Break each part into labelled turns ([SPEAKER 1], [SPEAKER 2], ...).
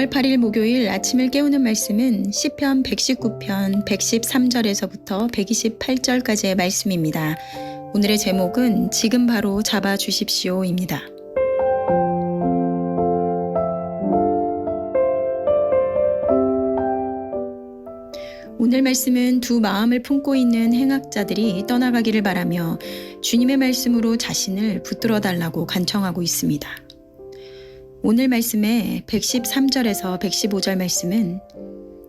[SPEAKER 1] 9월 8일 목요일 아침을 깨우는 말씀은 시편 119편 113절에서부터 128절까지의 말씀입니다. 오늘의 제목은 지금 바로 잡아주십시오입니다. 오늘 말씀은 두 마음을 품고 있는 행악자들이 떠나가기를 바라며 주님의 말씀으로 자신을 붙들어 달라고 간청하고 있습니다. 오늘 말씀의 113절에서 115절 말씀은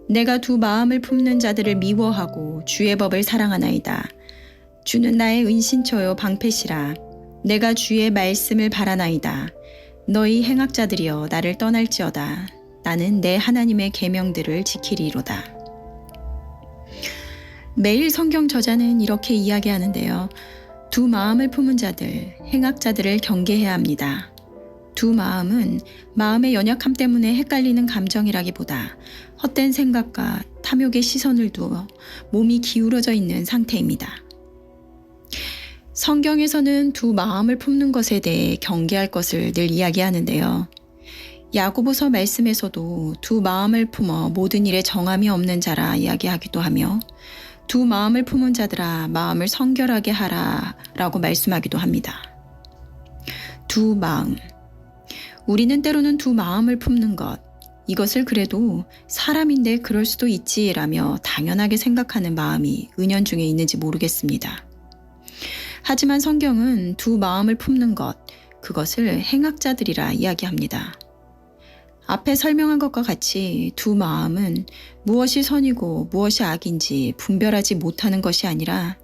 [SPEAKER 1] 내가 두 마음을 품는 자들을 미워하고 주의 법을 사랑하나이다. 주는 나의 은신처요 방패시라. 내가 주의 말씀을 바라나이다. 너희 행악자들이여 나를 떠날지어다. 나는 내 하나님의 계명들을 지키리로다. 매일 성경 저자는 이렇게 이야기하는데요. 두 마음을 품은 자들, 행악자들을 경계해야 합니다. 두 마음은 마음의 연약함 때문에 헷갈리는 감정이라기보다 헛된 생각과 탐욕의 시선을 두어 몸이 기울어져 있는 상태입니다. 성경에서는 두 마음을 품는 것에 대해 경계할 것을 늘 이야기하는데요. 야고보서 말씀에서도 두 마음을 품어 모든 일에 정함이 없는 자라 이야기하기도 하며 두 마음을 품은 자들아 마음을 성결하게 하라 라고 말씀하기도 합니다. 두 마음. 우리는 때로는 두 마음을 품는 것, 이것을 그래도 사람인데 그럴 수도 있지라며 당연하게 생각하는 마음이 은연중에 있는지 모르겠습니다. 하지만 성경은 두 마음을 품는 것, 그것을 행악자들이라 이야기합니다. 앞에 설명한 것과 같이 두 마음은 무엇이 선이고 무엇이 악인지 분별하지 못하는 것이 아니라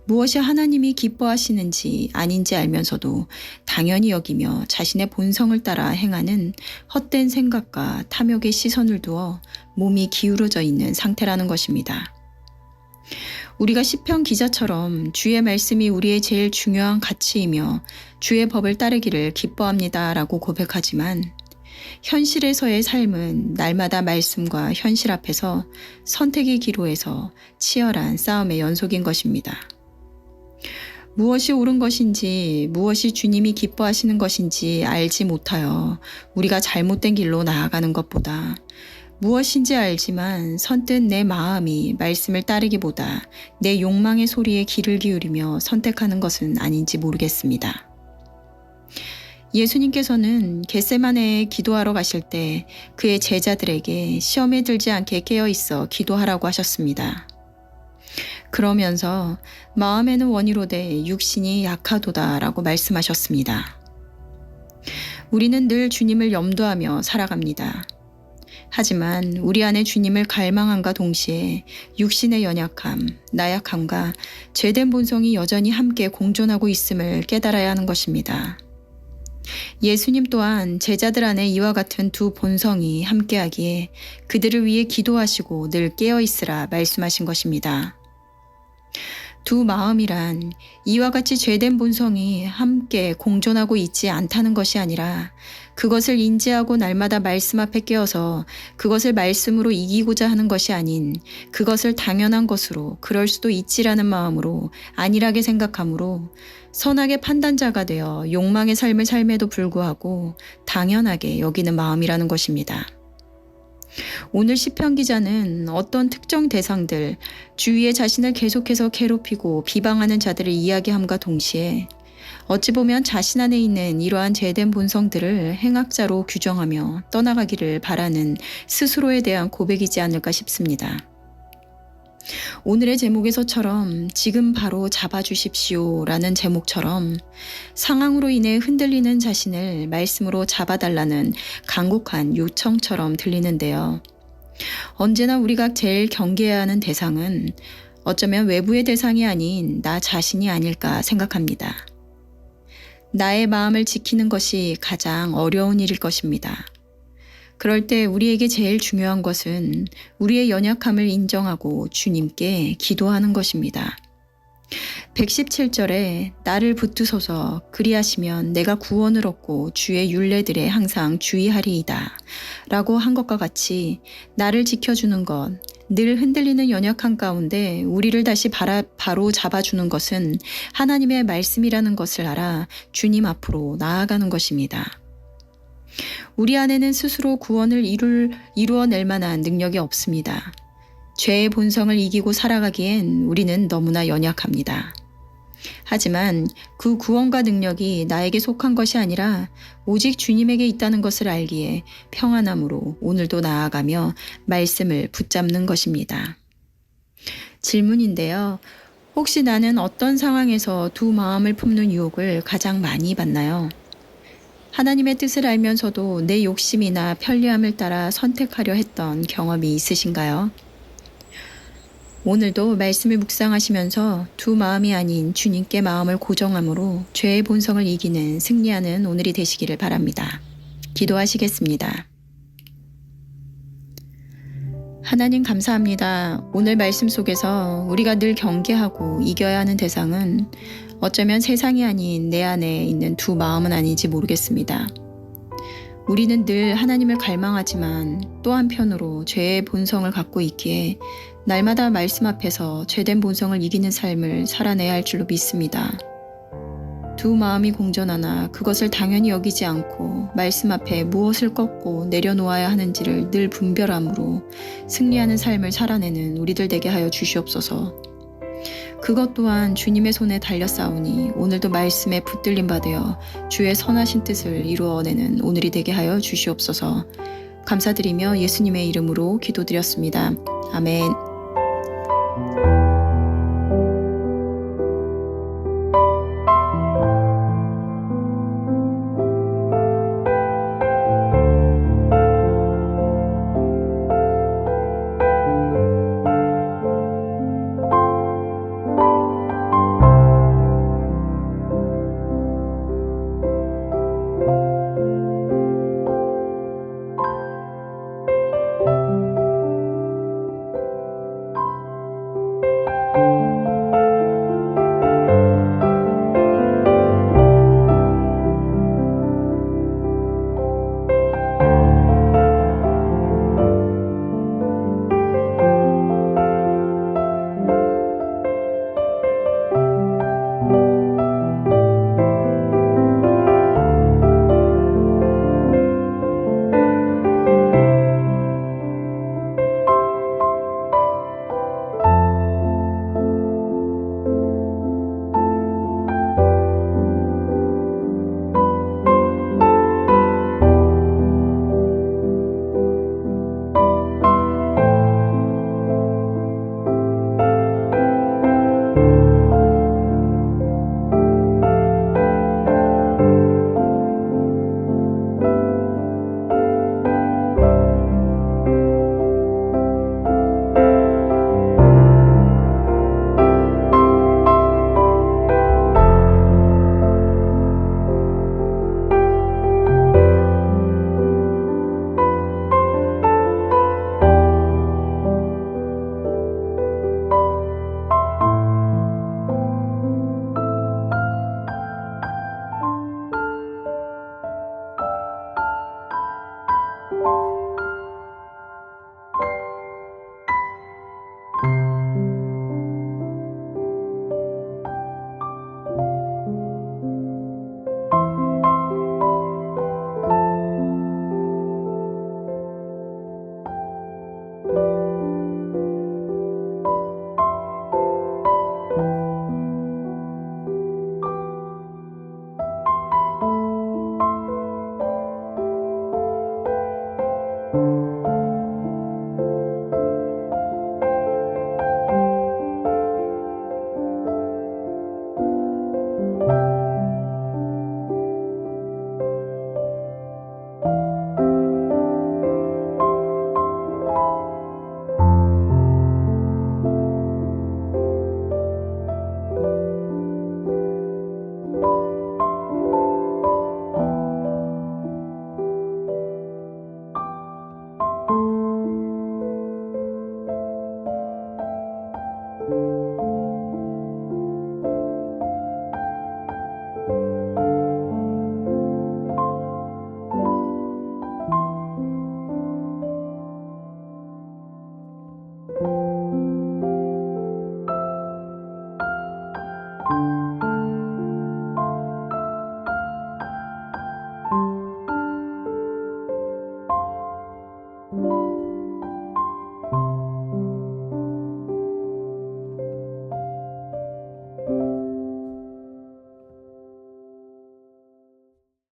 [SPEAKER 1] 무엇이 하나님이 기뻐하시는지 아닌지 알면서도 당연히 여기며 자신의 본성을 따라 행하는 헛된 생각과 탐욕의 시선을 두어 몸이 기울어져 있는 상태라는 것입니다. 우리가 시편 기자처럼 주의 말씀이 우리의 제일 중요한 가치이며 주의 법을 따르기를 기뻐합니다 라고 고백하지만 현실에서의 삶은 날마다 말씀과 현실 앞에서 선택의 기로에서 치열한 싸움의 연속인 것입니다. 무엇이 옳은 것인지 무엇이 주님이 기뻐하시는 것인지 알지 못하여 우리가 잘못된 길로 나아가는 것보다 무엇인지 알지만 선뜻 내 마음이 말씀을 따르기보다 내 욕망의 소리에 귀를 기울이며 선택하는 것은 아닌지 모르겠습니다. 예수님께서는 겟세마네에 기도하러 가실 때 그의 제자들에게 시험에 들지 않게 깨어 있어 기도하라고 하셨습니다. 그러면서 마음에는 원이로되 육신이 약하도다 라고 말씀하셨습니다. 우리는 늘 주님을 염두하며 살아갑니다. 하지만 우리 안에 주님을 갈망함과 동시에 육신의 연약함, 나약함과 죄된 본성이 여전히 함께 공존하고 있음을 깨달아야 하는 것입니다. 예수님 또한 제자들 안에 이와 같은 두 본성이 함께하기에 그들을 위해 기도하시고 늘 깨어있으라 말씀하신 것입니다. 두 마음이란 이와 같이 죄된 본성이 함께 공존하고 있지 않다는 것이 아니라 그것을 인지하고 날마다 말씀 앞에 깨어서 그것을 말씀으로 이기고자 하는 것이 아닌 그것을 당연한 것으로 그럴 수도 있지라는 마음으로 안일하게 생각함으로 선악의 판단자가 되어 욕망의 삶을 삶에도 불구하고 당연하게 여기는 마음이라는 것입니다. 오늘 시편 기자는 어떤 특정 대상들, 주위에 자신을 계속해서 괴롭히고 비방하는 자들을 이야기함과 동시에 어찌 보면 자신 안에 있는 이러한 죄된 본성들을 행악자로 규정하며 떠나가기를 바라는 스스로에 대한 고백이지 않을까 싶습니다. 오늘의 제목에서처럼 지금 바로 잡아주십시오 라는 제목처럼 상황으로 인해 흔들리는 자신을 말씀으로 잡아달라는 간곡한 요청처럼 들리는데요. 언제나 우리가 제일 경계해야 하는 대상은 어쩌면 외부의 대상이 아닌 나 자신이 아닐까 생각합니다. 나의 마음을 지키는 것이 가장 어려운 일일 것입니다. 그럴 때 우리에게 제일 중요한 것은 우리의 연약함을 인정하고 주님께 기도하는 것입니다. 117절에 나를 붙드소서 그리하시면 내가 구원을 얻고 주의 율례들에 항상 주의하리이다 라고 한 것과 같이 나를 지켜주는 것, 늘 흔들리는 연약함 가운데 우리를 다시 바로 잡아주는 것은 하나님의 말씀이라는 것을 알아 주님 앞으로 나아가는 것입니다. 우리 안에는 스스로 구원을 이루어낼 만한 능력이 없습니다. 죄의 본성을 이기고 살아가기엔 우리는 너무나 연약합니다. 하지만 그 구원과 능력이 나에게 속한 것이 아니라 오직 주님에게 있다는 것을 알기에 평안함으로 오늘도 나아가며 말씀을 붙잡는 것입니다. 질문인데요. 혹시 나는 어떤 상황에서 두 마음을 품는 유혹을 가장 많이 받나요? 하나님의 뜻을 알면서도 내 욕심이나 편리함을 따라 선택하려 했던 경험이 있으신가요? 오늘도 말씀을 묵상하시면서 두 마음이 아닌 주님께 마음을 고정함으로 죄의 본성을 이기는 승리하는 오늘이 되시기를 바랍니다. 기도하시겠습니다. 하나님 감사합니다. 오늘 말씀 속에서 우리가 늘 경계하고 이겨야 하는 대상은 어쩌면 세상이 아닌 내 안에 있는 두 마음은 아닌지 모르겠습니다. 우리는 늘 하나님을 갈망하지만 또 한편으로 죄의 본성을 갖고 있기에 날마다 말씀 앞에서 죄된 본성을 이기는 삶을 살아내야 할 줄로 믿습니다. 두 마음이 공존하나 그것을 당연히 여기지 않고 말씀 앞에 무엇을 꺾고 내려놓아야 하는지를 늘 분별함으로 승리하는 삶을 살아내는 우리들 되게 하여 주시옵소서. 그것 또한 주님의 손에 달렸사오니 오늘도 말씀에 붙들림 받으어 주의 선하신 뜻을 이루어내는 오늘이 되게 하여 주시옵소서. 감사드리며 예수님의 이름으로 기도드렸습니다. 아멘.